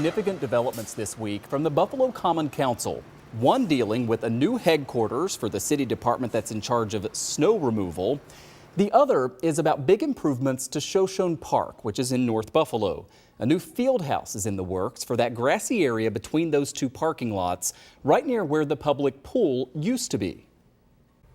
Significant developments this week from the Buffalo Common Council. One dealing with a new headquarters for the city department that's in charge of snow removal. The other is about big improvements to Shoshone Park, which is in North Buffalo. A new field house is in the works for that grassy area between those two parking lots, right near where the public pool used to be.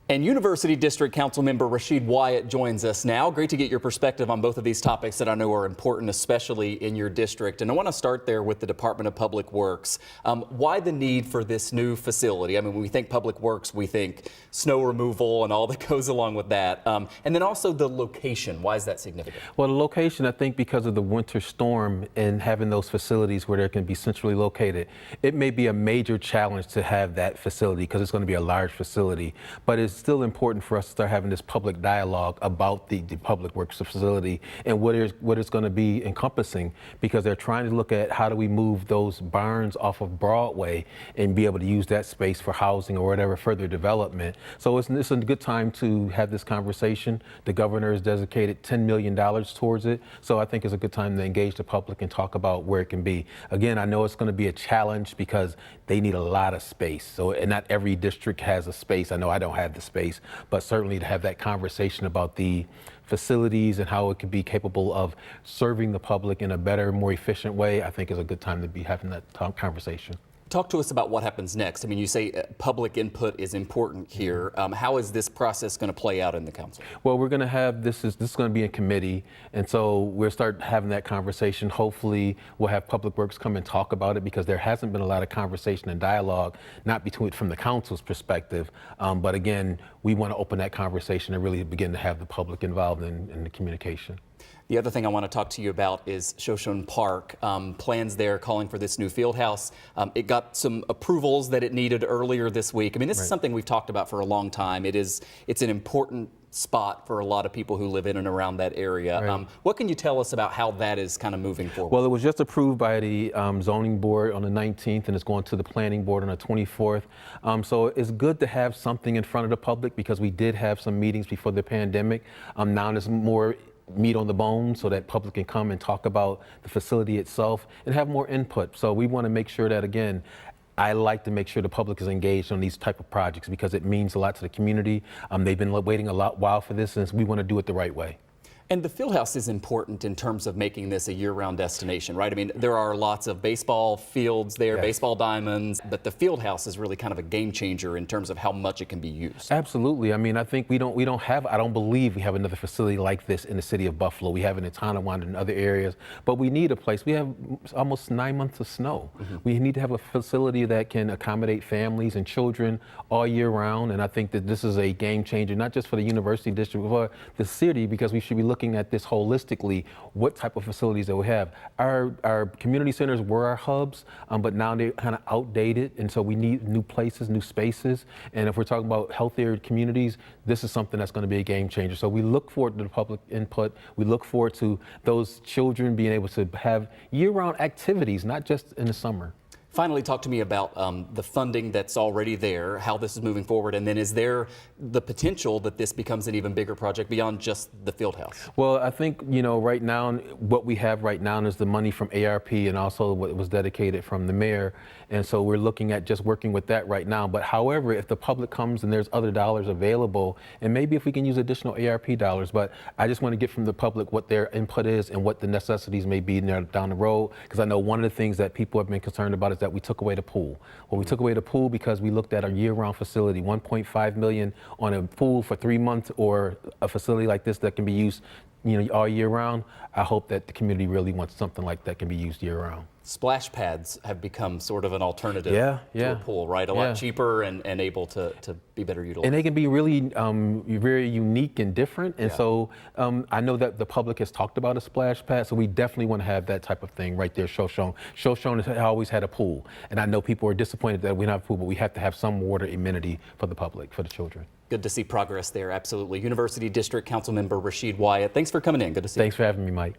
And University District Council member Rashid Wyatt joins us now. Great to get your perspective on both of these topics that I know are important, especially in your district. And I want to start there with the Department of Public Works. Why the need for this new facility? I mean, when we think Public Works, we think snow removal and all that goes along with that. And then also the location. Why is that significant? Well, the location, I think because of the winter storm and having those facilities where they can be centrally located, it may be a major challenge to have that facility because it's going to be a large facility. But it's still important for us to start having this public dialogue about the Public Works facility and what it's going to be encompassing, because they're trying to look at how do we move those barns off of Broadway and be able to use that space for housing or whatever further development. So it's a good time to have this conversation. The governor has dedicated $10 million towards it. So I think it's a good time to engage the public and talk about where it can be. Again, I know it's going to be a challenge because they need a lot of space. So, and not every district has a space. I know I don't have the space, but certainly to have that conversation about the facilities and how it could be capable of serving the public in a better, more efficient way, I think is a good time to be having that conversation. Talk to us about what happens next. I mean, you say public input is important here. How is this process going to play out in the council? Well, we're going to have this is going to be in committee, and so we'll start having that conversation. Hopefully, we'll have Public Works come and talk about it, because there hasn't been a lot of conversation and dialogue, not between from the council's perspective, but again, we want to open that conversation and really begin to have the public involved in the communication. The other thing I want to talk to you about is Shoshone Park. Plans there calling for this new field house. It got some approvals that it needed earlier this week. I mean, this is something we've talked about for a long time. It's an important spot for a lot of people who live in and around that area. Right. What can you tell us about how that is kind of moving forward? Well, it was just approved by the zoning board on the 19th, and it's going to the planning board on the 24th. So it's good to have something in front of the public, because we did have some meetings before the pandemic. Now there's more meat on the bone so that public can come and talk about the facility itself and have more input. So we want to make sure that, again, I like to make sure the public is engaged on these type of projects, because it means a lot to the community. They've been waiting a while for this, and we want to do it the right way. And the field house is important in terms of making this a year-round destination, right? I mean, there are lots of baseball fields there, baseball diamonds, but the field house is really kind of a game changer in terms of how much it can be used. Absolutely. I mean, I think I don't believe we have another facility like this in the city of Buffalo. We have it in Tonawanda and other areas, but we need a place. We have almost 9 months of snow. We need to have a facility that can accommodate families and children all year round, and I think that this is a game changer, not just for the university district, but for the city, because we should be looking at this holistically, what type of facilities that we have. Our community centers were our hubs, but now they're kind of outdated, and so we need new places, new spaces. And if we're talking about healthier communities, this is something that's going to be a game changer. So we look forward to the public input. We look forward to those children being able to have year-round activities, not just in the summer. Finally, talk to me about the funding that's already there, how this is moving forward, and then is there the potential that this becomes an even bigger project beyond just the field house? Well, I think, right now, what we have right now is the money from ARP and also what was dedicated from the mayor. And so we're looking at just working with that right now. But however, if the public comes and there's other dollars available, and maybe if we can use additional ARP dollars, but I just want to get from the public what their input is and what the necessities may be down the road. Because I know one of the things that people have been concerned about is that we took away the pool. Well, we took away the pool because we looked at a year-round facility, $1.5 million on a pool for 3 months, or a facility like this that can be used all year round. I hope that the community really wants something like that can be used year round. Splash pads have become sort of an alternative to a pool, right? A lot cheaper and able to be better utilized. And they can be really very unique and different. And so I know that the public has talked about a splash pad, so we definitely want to have that type of thing right there. Shoshone has always had a pool. And I know people are disappointed that we don't have a pool, but we have to have some water amenity for the public, for the children. Good to see progress there, absolutely. University District Council member Rashid Wyatt, thanks for coming in. Good to see you. Thanks for having me, Mike.